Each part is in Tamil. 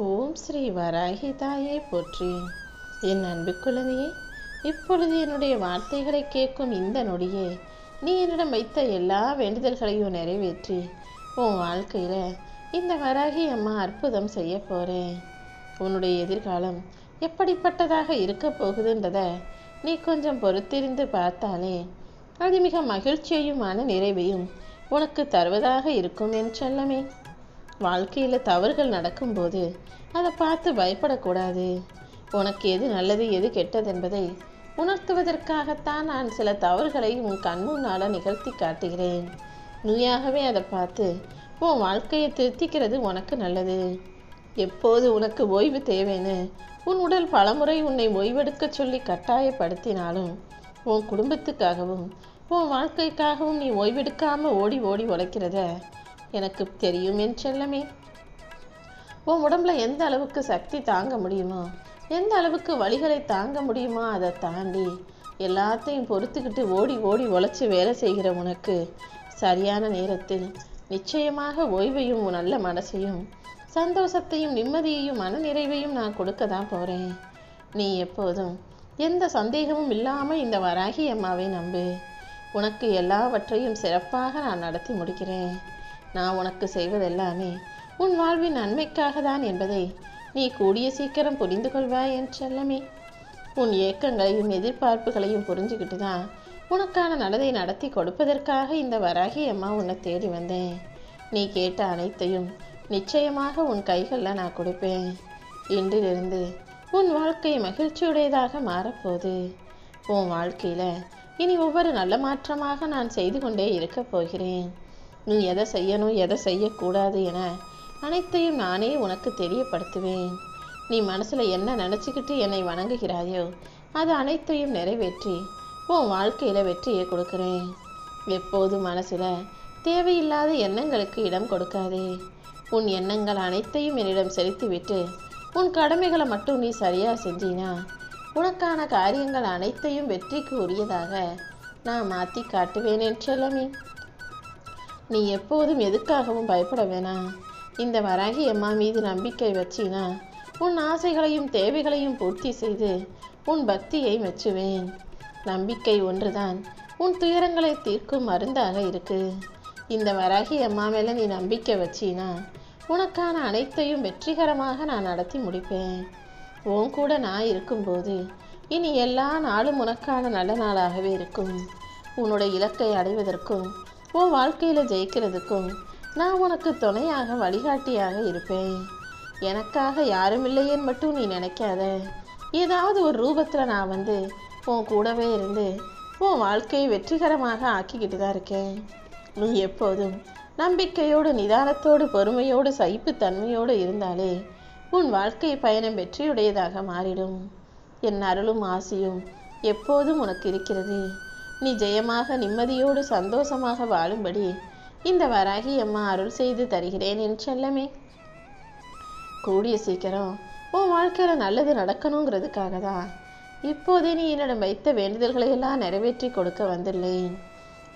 ஓம் ஸ்ரீ வராகி தாயே போற்றி. என் அன்பு குழந்தையே, இப்பொழுது என்னுடைய வார்த்தைகளை கேட்கும் இந்த நொடியே நீ என்னிடம் வைத்த எல்லா வேண்டுதல்களையும் நிறைவேற்றி உன் வாழ்க்கையில் இந்த வராகி அம்மா அற்புதம் செய்ய போகிறேன். உன்னுடைய எதிர்காலம் எப்படிப்பட்டதாக இருக்க போகுதுன்றத நீ கொஞ்சம் பொறுத்திருந்து பார்த்தாலே அது மிக மகிழ்ச்சியையும் மன நிறைவையும் உனக்கு தருவதாக இருக்கும் என் செல்லமே. வாழ்க்கையில் தவறுகள் நடக்கும்போது அதை பார்த்து பயப்படக்கூடாது. உனக்கு எது நல்லது எது கெட்டது என்பதை உணர்த்துவதற்காகத்தான் நான் சில தவறுகளை உன் கண் முன்னால் நிகழ்த்தி காட்டுகிறேன். நீயாகவே அதை பார்த்து உன் வாழ்க்கையை திருத்திக்கிறது உனக்கு நல்லது. எப்போது உனக்கு ஓய்வு தேவைன்னு உன் உடல் பலமுறை உன்னை ஓய்வெடுக்க சொல்லி கட்டாயப்படுத்தினாலும் உன் குடும்பத்துக்காகவும் உன் வாழ்க்கைக்காகவும் நீ ஓய்வெடுக்காமல் ஓடி ஓடி உழைக்கிறத எனக்கு தெரியும் என் செல்லமே. உன் உடம்புல எந்த அளவுக்கு சக்தி தாங்க முடியுமோ, எந்த அளவுக்கு வலிகளை தாங்க முடியுமோ அதை தாண்டி எல்லாத்தையும் பொறுத்துக்கிட்டு ஓடி ஓடி உழைச்சி வேலை செய்கிற உனக்கு சரியான நேரத்தில் நிச்சயமாக ஓய்வையும் நல்ல மனசையும் சந்தோஷத்தையும் நிம்மதியையும் மன நிறைவையும் நான் கொடுக்க தான் போகிறேன். நீ எப்போதும் எந்த சந்தேகமும் இல்லாமல் இந்த வராகி அம்மாவை நம்பு. உனக்கு எல்லாவற்றையும் சிறப்பாக நான் நடத்தி முடிக்கிறேன். நான் உனக்கு செய்வதெல்லாமே உன் வாழ்வின் நன்மைக்காக தான் என்பதை நீ கூடிய சீக்கிரம் புரிந்து கொள்வாய் என் செல்லமே. உன் ஏக்கங்களையும் எதிர்பார்ப்புகளையும் புரிஞ்சுக்கிட்டு தான் உனக்கான நல்லதை நடத்தி கொடுப்பதற்காக இந்த வராகி அம்மா உன்னை தேடி வந்தேன். நீ கேட்ட அனைத்தையும் நிச்சயமாக உன் கைகளில் நான் கொடுப்பேன். இன்றிலிருந்து உன் வாழ்க்கை மகிழ்ச்சியுடையதாக மாறப்போகுது. உன் வாழ்க்கையில் இனி ஒவ்வொரு நல்ல மாற்றமாக நான் செய்து கொண்டே இருக்க போகிறேன். நீ எதை செய்யணும் எதை செய்யக்கூடாது என அனைத்தையும் நானே உனக்கு தெரியப்படுத்துவேன். நீ மனசில் என்ன நினச்சிக்கிட்டு என்னை வணங்குகிறாயோ அது அனைத்தையும் நிறைவேற்றி உன் வாழ்க்கையில் வெற்றியை கொடுக்குறேன். எப்போது மனசில் தேவையில்லாத எண்ணங்களுக்கு இடம் கொடுக்காதே. உன் எண்ணங்கள் அனைத்தையும் என்னிடம் செலுத்திவிட்டு உன் கடமைகளை மட்டும் நீ சரியாக செஞ்சினா உனக்கான காரியங்கள் அனைத்தையும் வெற்றிக்கு உரியதாக நான் மாற்றி காட்டுவேன் என் செல்லமே. நீ எப்போதும் எதுக்காகவும் பயப்பட வேணாம். இந்த வராகி அம்மா மீது நம்பிக்கை வச்சினா உன் ஆசைகளையும் தேவைகளையும் பூர்த்தி செய்து உன் பக்தியை மெச்சுவேன். நம்பிக்கை ஒன்றுதான் உன் துயரங்களை தீர்க்கும் மருந்தாக இருக்கு. இந்த வராகி அம்மா மேலே நீ நம்பிக்கை வச்சினா உனக்கான அனைத்தையும் வெற்றிகரமாக நான் நடத்தி முடிப்பேன். உன் கூட நான் இருக்கும்போது இனி எல்லா நாளும் உனக்கான நல்ல நாளாகவே இருக்கும். உன்னோட இலக்கை அடைவதற்கும் உன் வாழ்க்கையில் ஜெயிக்கிறதுக்கும் நான் உனக்கு துணையாக வழிகாட்டியாக இருப்பேன். எனக்காக யாரும் இல்லையேன்னு மட்டும் நீ நினைக்காத. ஏதாவது ஒரு ரூபத்தில் நான் வந்து உன் கூடவே இருந்து உன் வாழ்க்கையை வெற்றிகரமாக ஆக்கிக்கிட்டு தான் இருக்கேன். நீ எப்போதும் நம்பிக்கையோடு நிதானத்தோடு பொறுமையோடு சகிப்புத்தன்மையோடு இருந்தாலே உன் வாழ்க்கை பயணம் வெற்றியுடையதாக மாறிடும். என் அருளும் ஆசையும் எப்போதும் உனக்கு இருக்கிறது. நீ ஜெயமாக நிம்மதியோடு சந்தோஷமாக வாழும்படி இந்த வராகி அம்மா அருள் செய்து தருகிறேன் என் செல்லமே. கூடிய சீக்கிரம் உன் வாழ்க்கையில் நல்லது நடக்கணுங்கிறதுக்காக தான் இப்போதே நீ என்னிடம் வைத்த வேண்டுதல்களை எல்லாம் நிறைவேற்றி கொடுக்க வந்துள்ளேன்.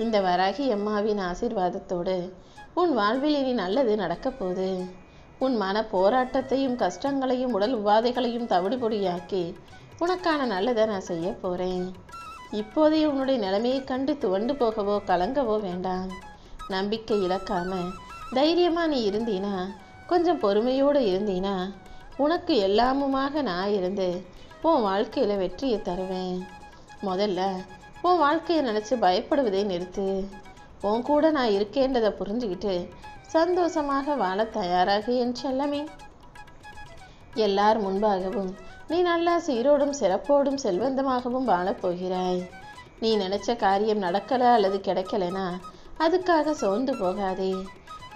இந்த வராகி அம்மாவின் ஆசீர்வாதத்தோடு உன் வாழ்வில் இனி நல்லது நடக்க போகுது. உன் மன போராட்டத்தையும் கஷ்டங்களையும் உடல் உபாதைகளையும் தவிடுபொடியாக்கி உனக்கான நல்லதை நான் செய்ய போகிறேன். இப்போதே உன்னுடைய நிலைமையை கண்டு துவண்டு போகவோ கலங்கவோ வேண்டாம். நம்பிக்கை இழக்காம தைரியமாக நீ இருந்தீனா, கொஞ்சம் பொறுமையோடு இருந்தீனா உனக்கு எல்லாமுமாக நான் இருந்து உன் வாழ்க்கையில் வெற்றியை தருவேன். முதல்ல உன் வாழ்க்கையை நினச்சி பயப்படுவதை நிறுத்து. உன் கூட நான் இருக்கேன்றதை புரிஞ்சுக்கிட்டு சந்தோஷமாக வாழ தயாராக என் செல்லமே. எல்லார் முன்பாகவும் நீ நல்லா சீரோடும் சிறப்போடும் செல்வந்தமாகவும் வாழப்போகிறாய். நீ நினைச்ச காரியம் நடக்கலை அல்லது கிடைக்கலைனா அதுக்காக சோர்ந்து போகாதே.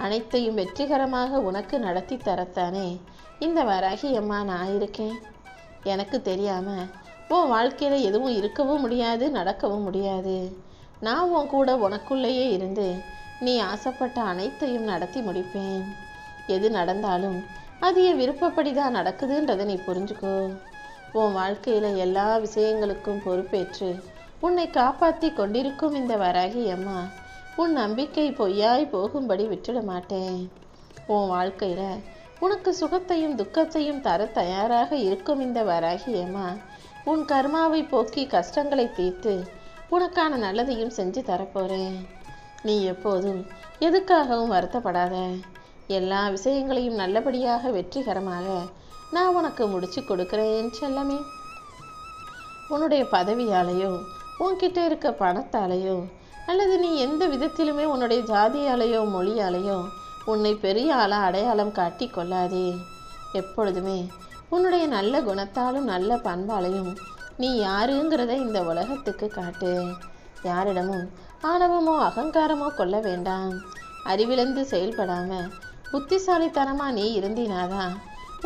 அனைத்தையும் வெற்றிகரமாக உனக்கு நடத்தி தரத்தானே இந்த வராகி அம்மா நான் இருக்கேன். எனக்கு தெரியாமல் உன் வாழ்க்கையில் எதுவும் இருக்கவும் முடியாது, நடக்கவும் முடியாது. நான் உன் கூட உனக்குள்ளேயே இருந்து நீ ஆசைப்பட்ட அனைத்தையும் நடத்தி முடிப்பேன். எது நடந்தாலும் அது என் விருப்பப்படி தான் நடக்குதுன்றதை நீ புரிஞ்சுக்கோ. உன் வாழ்க்கையில் எல்லா விஷயங்களுக்கும் பொறுப்பேற்று உன்னை காப்பாற்றி கொண்டிருக்கும் இந்த வராகி அம்மா உன் நம்பிக்கை பொய்யாய் போகும்படி விட்டுட மாட்டேன். உன் வாழ்க்கையில் உனக்கு சுகத்தையும் துக்கத்தையும் தர தயாராக இருக்கும் இந்த வராகி அம்மா உன் கர்மாவை போக்கி கஷ்டங்களை தீர்த்து உனக்கான நல்லதையும் செஞ்சு தரப்போறேன். நீ எப்போதும் எதுக்காகவும் வருத்தப்படாத. எல்லா விஷயங்களையும் நல்லபடியாக வெற்றிகரமாக நான் உனக்கு முடிச்சு கொடுக்கிறேன் செல்லமே. உன்னுடைய பதவியாலேயோ உன்கிட்ட இருக்க பணத்தாலேயோ அல்லது நீ எந்த விதத்திலுமே உன்னுடைய ஜாதியாலேயோ மொழியாலேயோ உன்னை பெரிய ஆளா அடையாளம் காட்டி கொள்ளாதே. எப்பொழுதுமே உன்னுடைய நல்ல குணத்தாலும் நல்ல பண்பாலையும் நீ யாருங்கிறத இந்த உலகத்துக்கு காட்டு. யாரிடமும் ஆணவமோ அகங்காரமோ கொள்ள வேண்டாம். அறிவிழந்து செயல்படாம புத்திசாலித்தனமா நீ இருந்தினாதான்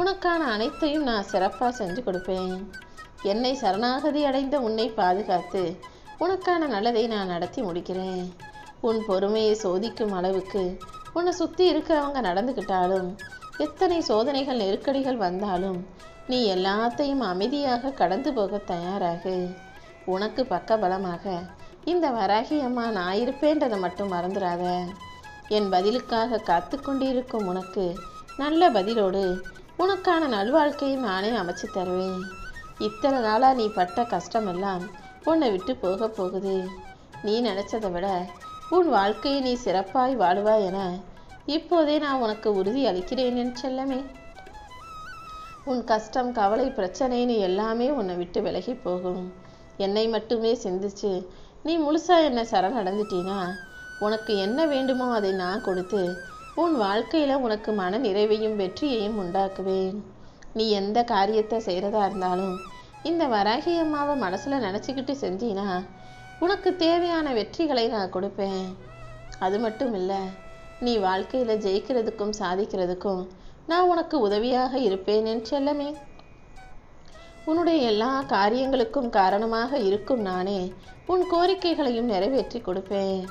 உனக்கான அனைத்தையும் நான் சிறப்பாக செஞ்சு கொடுப்பேன். என்னை சரணாகதி அடைந்த உன்னை பாதுகாத்து உனக்கான நல்லதை நான் நடத்தி முடிக்கிறேன். உன் பொறுமையை சோதிக்கும் அளவுக்கு உன்னை சுற்றி இருக்கிறவங்க நடந்துக்கிட்டாலும் எத்தனை சோதனைகள் நெருக்கடிகள் வந்தாலும் நீ எல்லாத்தையும் அமைதியாக கடந்து போக தயாராகு. உனக்கு பக்கபலமாக இந்த வராகி அம்மா நான் இருப்பேன்றதை மட்டும் மறந்துடாத. என் பதிலுக்காக காத்து கொண்டிருக்கும் உனக்கு நல்ல பதிலோடு உனக்கான நல்வாழ்க்கையை நானே அமைச்சு தருவேன். இத்தனை நாளாக நீ பட்ட கஷ்டமெல்லாம் உன்னை விட்டு போக போகுது. நீ நினச்சதை விட உன் வாழ்க்கையை நீ சிறப்பாய் வாழுவாய் என இப்போதே நான் உனக்கு உறுதி அளிக்கிறேன் என் செல்லமே. உன் கஷ்டம் கவலை பிரச்சனைன்னு எல்லாமே உன்னை விட்டு விலகி போகும். என்னை மட்டுமே சிந்திச்சு நீ முழுசா என்னை சரணடைஞ்சிட்டீனா உனக்கு என்ன வேண்டுமோ அதை நான் கொடுத்து உன் வாழ்க்கையில உனக்கு மன நிறைவையும் வெற்றியையும் உண்டாக்குவேன். நீ எந்த காரியத்தை செய்கிறதா இருந்தாலும் இந்த வராகி அம்மாவை மனசுல நினச்சிக்கிட்டு செஞ்சீனா உனக்கு தேவையான வெற்றிகளை நான் கொடுப்பேன். அது மட்டும் இல்லை, நீ வாழ்க்கையில ஜெயிக்கிறதுக்கும் சாதிக்கிறதுக்கும் நான் உனக்கு உதவியாக இருப்பேன் என் செல்லமே. உன்னுடைய எல்லா காரியங்களுக்கும் காரணமாக இருக்கும் நானே உன் கோரிக்கைகளையும் நிறைவேற்றி கொடுப்பேன்.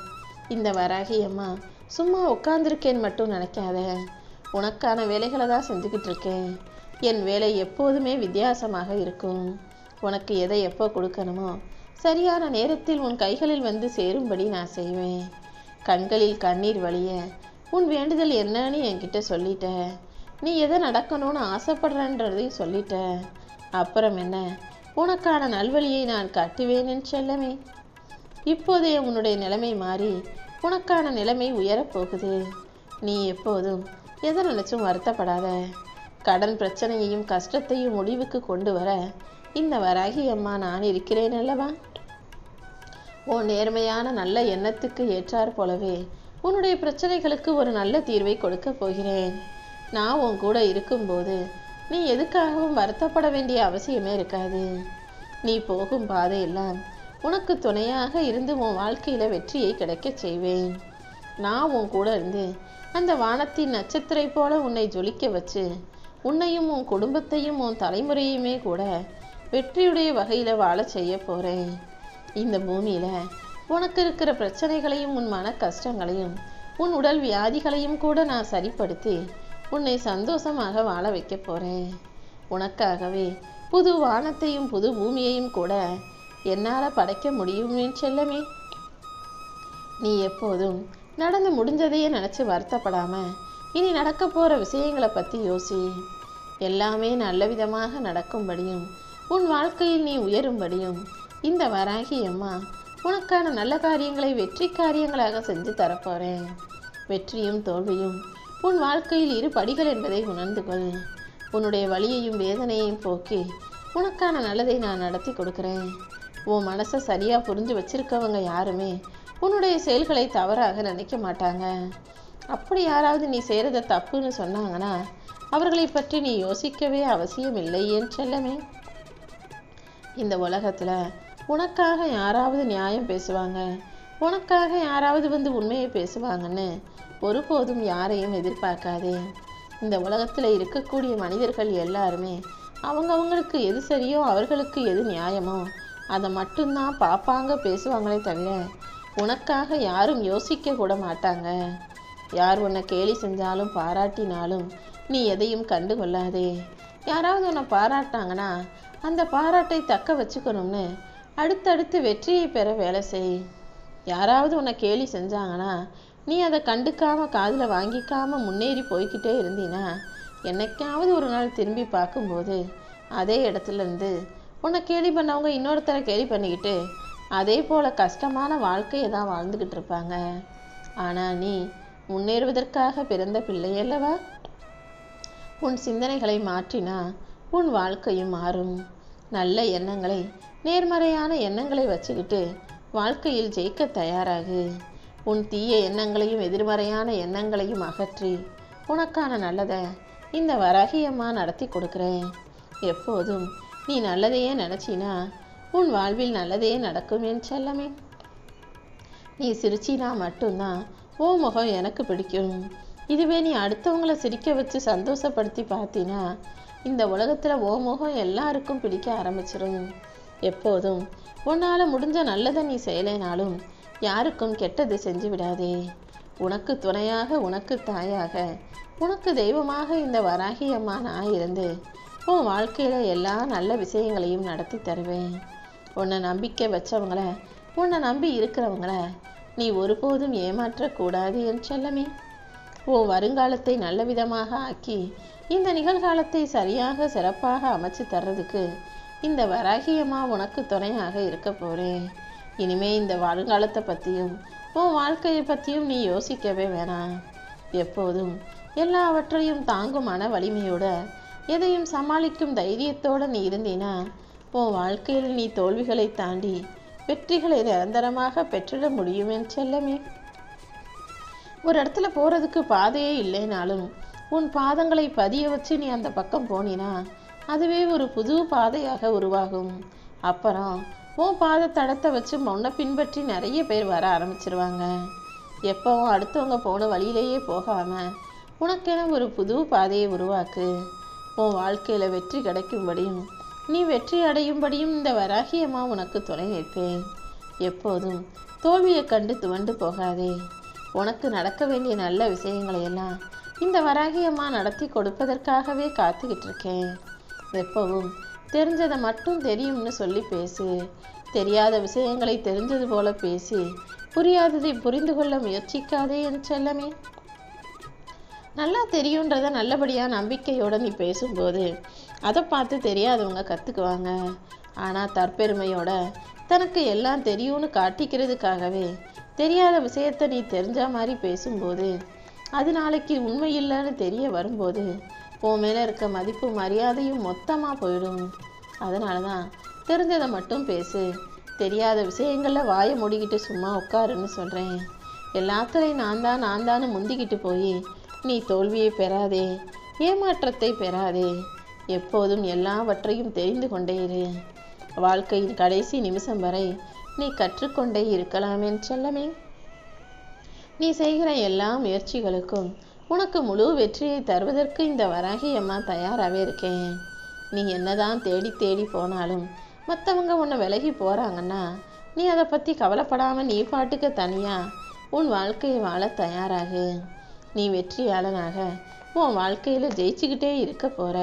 இந்த வராகி அம்மா சும்மா உட்கார்ந்துருக்கேன்னு மட்டும் நினைக்காத. உனக்கான வேலைகளை தான் செஞ்சுக்கிட்டு இருக்கேன். என் வேலை எப்போதுமே வித்தியாசமாக இருக்கும். உனக்கு எதை எப்போ கொடுக்கணுமோ சரியான நேரத்தில் உன் கைகளில் வந்து சேரும்படி நான் செய்வேன். கண்களில் கண்ணீர் வழிய உன் வேண்டுதல் என்னன்னு என்கிட்ட சொல்லிட்ட. நீ எதை நடக்கணும்னு ஆசைப்படுறன்றதையும் சொல்லிட்ட. அப்புறம் என்ன, உனக்கான நல்வழியை நான் காட்டுவேன் என் செல்லமே. இப்போதே உன்னுடைய நிலைமை மாறி உனக்கான நிலைமை உயரப்போகுது. நீ எப்போதும் எதை நினைச்சும் வருத்தப்படாத. கடன் பிரச்சனையையும் கஷ்டத்தையும் முடிவுக்கு கொண்டு வர இந்த வராகி அம்மா நான் இருக்கிறேன் அல்லவா. உன் நேர்மையான நல்ல எண்ணத்துக்கு ஏற்றார் போலவே உன்னுடைய பிரச்சனைகளுக்கு ஒரு நல்ல தீர்வை கொடுக்க போகிறேன். நான் உன் கூட இருக்கும்போது நீ எதுக்காகவும் வருத்தப்பட வேண்டிய அவசியமே இருக்காது. நீ போகும் பாதையெல்லாம் உனக்கு துணையாக இருந்து உன் வாழ்க்கையில வெற்றியை கிடைக்க செய்வேன். நான் உன் கூட இருந்து அந்த வானத்தின் நட்சத்திரை போல உன்னை ஜொலிக்க வச்சு உன்னையும் உன் குடும்பத்தையும் உன் தலைமுறையுமே கூட வெற்றியுடைய வகையில வாழ செய்ய போறேன். இந்த பூமியில உனக்கு இருக்கிற பிரச்சனைகளையும் உன் மன கஷ்டங்களையும் உன் உடல் வியாதிகளையும் கூட நான் சரிப்படுத்தி உன்னை சந்தோஷமாக வாழ வைக்க போறேன். உனக்காகவே புது வானத்தையும் புது பூமியையும் கூட என்னால படைக்க முடியும் என் செல்லமே. நீ எப்போதும் நடந்து முடிஞ்சதையே நினைச்சு வருத்தப்படாம இனி நடக்க போற விஷயங்களை பத்தி யோசி. எல்லாமே நல்ல விதமாக நடக்கும்படியும் உன் வாழ்க்கையில் நீ உயரும்படியும் இந்த வராகி அம்மா உனக்கான நல்ல காரியங்களை வெற்றி காரியங்களாக செஞ்சு தரப்போறேன். வெற்றியும் தோல்வியும் உன் வாழ்க்கையில் இரு படிகள் என்பதை உணர்ந்து கொள். உன்னுடைய வலியையும் வேதனையையும் போக்கி உனக்கான நல்லதை நான் நடத்தி கொடுக்குறேன். உன் மனசை சரியா புரிஞ்சு வச்சிருக்கவங்க யாருமே உன்னுடைய செயல்களை தவறாக நினைக்க மாட்டாங்க. அப்படி யாராவது நீ செய்கிறத தப்புன்னு சொன்னாங்கன்னா அவர்களை பற்றி நீ யோசிக்கவே அவசியம் இல்லை என் செல்லமே. இந்த உலகத்துல உனக்காக யாராவது நியாயம் பேசுவாங்க, உனக்காக யாராவது வந்து உண்மையை பேசுவாங்கன்னு ஒருபோதும் யாரையும் எதிர்பார்க்காதே. இந்த உலகத்துல இருக்கக்கூடிய மனிதர்கள் எல்லாருமே அவங்கவுங்களுக்கு எது சரியோ அவர்களுக்கு எது நியாயமோ அதை மட்டும்தான் பார்ப்பாங்க, பேசுவாங்களே தவிர உனக்காக யாரும் யோசிக்க கூட மாட்டாங்க. யார் உன்னை கேலி செஞ்சாலும் பாராட்டினாலும் நீ எதையும் கண்டு கொள்ளாதே. யாராவது உன்னை பாராட்டினாங்கன்னா அந்த பாராட்டை தக்க வச்சுக்கணும்னு அடுத்தடுத்து வெற்றியை பெற வேலை செய். யாராவது உன்னை கேலி செஞ்சாங்கன்னா நீ அதை கண்டுக்காம காதில் வாங்கிக்காம முன்னேறி போய்கிட்டே இருந்தீன்னா என்னைக்காவது ஒரு நாள் திரும்பி பார்க்கும்போது அதே இடத்துல இருந்து உன்னை கேலி பண்ணவங்க இன்னொருத்தரை கேலி பண்ணிக்கிட்டு அதே போல கஷ்டமான வாழ்க்கையை தான் வாழ்ந்துக்கிட்டு இருப்பாங்க. ஆனால் நீ முன்னேறுவதற்காக பிறந்த பிள்ளை அல்லவா? உன் சிந்தனைகளை மாற்றினா உன் வாழ்க்கையும் மாறும். நல்ல எண்ணங்களை, நேர்மறையான எண்ணங்களை வச்சுக்கிட்டு வாழ்க்கையில் ஜெயிக்க தயாராகு. உன் தீய எண்ணங்களையும் எதிர்மறையான எண்ணங்களையும் அகற்றி உனக்கான நல்லதை இந்த வராகியம்மா நடத்தி கொடுக்குறேன். எப்போதும் நீ நல்லதையே நினச்சினா உன் வாழ்வில் நல்லதையே நடக்கும் என் செல்லமே. நீ சிரிச்சினா மட்டும்தான் ஓ முகம் எனக்கு பிடிக்கும். இதுவே நீ அடுத்தவங்களை சிரிக்க வச்சு சந்தோஷப்படுத்தி பார்த்தினா இந்த உலகத்தில் ஓ முகம் எல்லாருக்கும் பிடிக்க ஆரம்பிச்சிடும். எப்போதும் உன்னால் முடிஞ்ச நல்லதை நீ செய்யலைனாலும் யாருக்கும் கெட்டது செஞ்சு விடாதே. உனக்கு துணையாக, உனக்கு தாயாக, உனக்கு தெய்வமாக இந்த வராகி அம்மா நான் இருந்து உன் வாழ்க்கையில் எல்லா நல்ல விஷயங்களையும் நடத்தி தருவேன். உன்னை நம்பிக்கை வச்சவங்கள, உன்னை நம்பி இருக்கிறவங்கள நீ ஒருபோதும் ஏமாற்றக்கூடாது என் செல்லமே. உன் வருங்காலத்தை நல்ல விதமாக ஆக்கி இந்த நிகழ்காலத்தை சரியாக சிறப்பாக அமைச்சு தர்றதுக்கு இந்த வராகியம்மா உனக்கு துணையாக இருக்க போகிறேன். இனிமே இந்த வருங்காலத்தை பற்றியும் உன் வாழ்க்கையை பற்றியும் நீ யோசிக்கவே வேணாம். எப்போதும் எல்லாவற்றையும் தாங்கும் மன வலிமையோட, எதையும் சமாளிக்கும் தைரியத்தோடு நீ இருந்தீனா உன் வாழ்க்கையில் நீ தோல்விகளை தாண்டி வெற்றிகளை நிரந்தரமாக பெற்றிட முடியும் என் செல்லமே. ஒரு இடத்துல போகிறதுக்கு பாதையே இல்லைனாலும் உன் பாதங்களை பதிய வச்சு நீ அந்த பக்கம் போனினா அதுவே ஒரு புது பாதையாக உருவாகும். அப்புறம் உன் பாத தடத்தை வச்சு முன்ன பின்பற்றி நிறைய பேர் வர ஆரம்பிச்சிருவாங்க. எப்பவும் அடுத்தவங்க போன வழியிலேயே போகாமல் உனக்கென ஒரு புது பாதையை உருவாக்கு. உன் வாழ்க்கையில் வெற்றி கிடைக்கும்படியும் நீ வெற்றி அடையும்படியும் இந்த வராகியம்மா உனக்கு துணை நிற்பேன். எப்போதும் தோல்வியை கண்டு துவண்டு போகாதே. உனக்கு நடக்க வேண்டிய நல்ல விஷயங்களை எல்லாம் இந்த வராகியம்மா நடத்தி கொடுப்பதற்காகவே காத்துக்கிட்டு இருக்கேன். எப்பவும் தெரிஞ்சதை மட்டும் தெரியும்னு சொல்லி பேசு. தெரியாத விஷயங்களை தெரிஞ்சது போல பேசி புரியாததை புரிந்து கொள்ள முயற்சிக்காதே என் செல்லமே. நல்லா தெரியுன்றத நல்லபடியாக நம்பிக்கையோடு நீ பேசும்போது அதை பார்த்து தெரியாதவங்க கற்றுக்குவாங்க. ஆனால் தற்பெருமையோட தனக்கு எல்லாம் தெரியும்னு காட்டிக்கிறதுக்காகவே தெரியாத விஷயத்தை நீ தெரிஞ்ச மாதிரி பேசும்போது அது நாளைக்கு உண்மை இல்லைன்னு தெரிய வரும்போது உன் மேலே இருக்க மதிப்பு மரியாதையும் மொத்தமாக போயிடும். அதனால தான் தெரிஞ்சதை மட்டும் பேசு. தெரியாத விஷயங்களில் வாயை மூடிக்கிட்டு சும்மா உட்காருன்னு சொல்கிறேன். எல்லாத்துலேயும் நான் தான் முந்திக்கிட்டு போய் நீ தோல்வியை பெறாதே, ஏமாற்றத்தை பெறாதே. எப்போதும் எல்லாவற்றையும் தெரிந்து கொண்டே இரு. வாழ்க்கையின் கடைசி நிமிஷம் வரை நீ கற்றுக்கொண்டே இருக்கலாம் என் செல்லமே. நீ செய்கிற எல்லா முயற்சிகளுக்கும் உனக்கு முழு வெற்றியை தருவதற்கு இந்த வராகி அம்மா தயாராகவே இருக்கேன். நீ என்னதான் தேடி தேடி போனாலும் மற்றவங்க உன்னை விலகி போகிறாங்கன்னா நீ அதை பற்றி கவலைப்படாமல் நீ பாட்டுக்கு தனியாக உன் வாழ்க்கையை வாழ தயாராகு. நீ வெற்றியாளனாக உன் வாழ்க்கையில் ஜெயிச்சுக்கிட்டே இருக்க போகிற.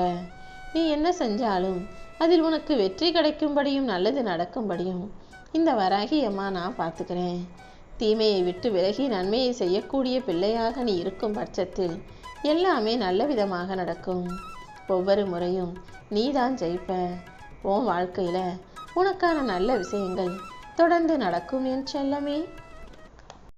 நீ என்ன செஞ்சாலும் அதில் உனக்கு வெற்றி கிடைக்கும்படியும் நல்லது நடக்கும்படியும் இந்த வராகி அம்மா நான் பார்த்துக்கிறேன். தீமையை விட்டு விலகி நன்மையை செய்யக்கூடிய பிள்ளையாக நீ இருக்கும் பட்சத்தில் எல்லாமே நல்ல விதமாக நடக்கும். ஒவ்வொரு முறையும் நீ தான் ஜெயிப்ப. உன் வாழ்க்கையில் உனக்கான நல்ல விஷயங்கள் தொடர்ந்து நடக்கும் என் செல்லமே.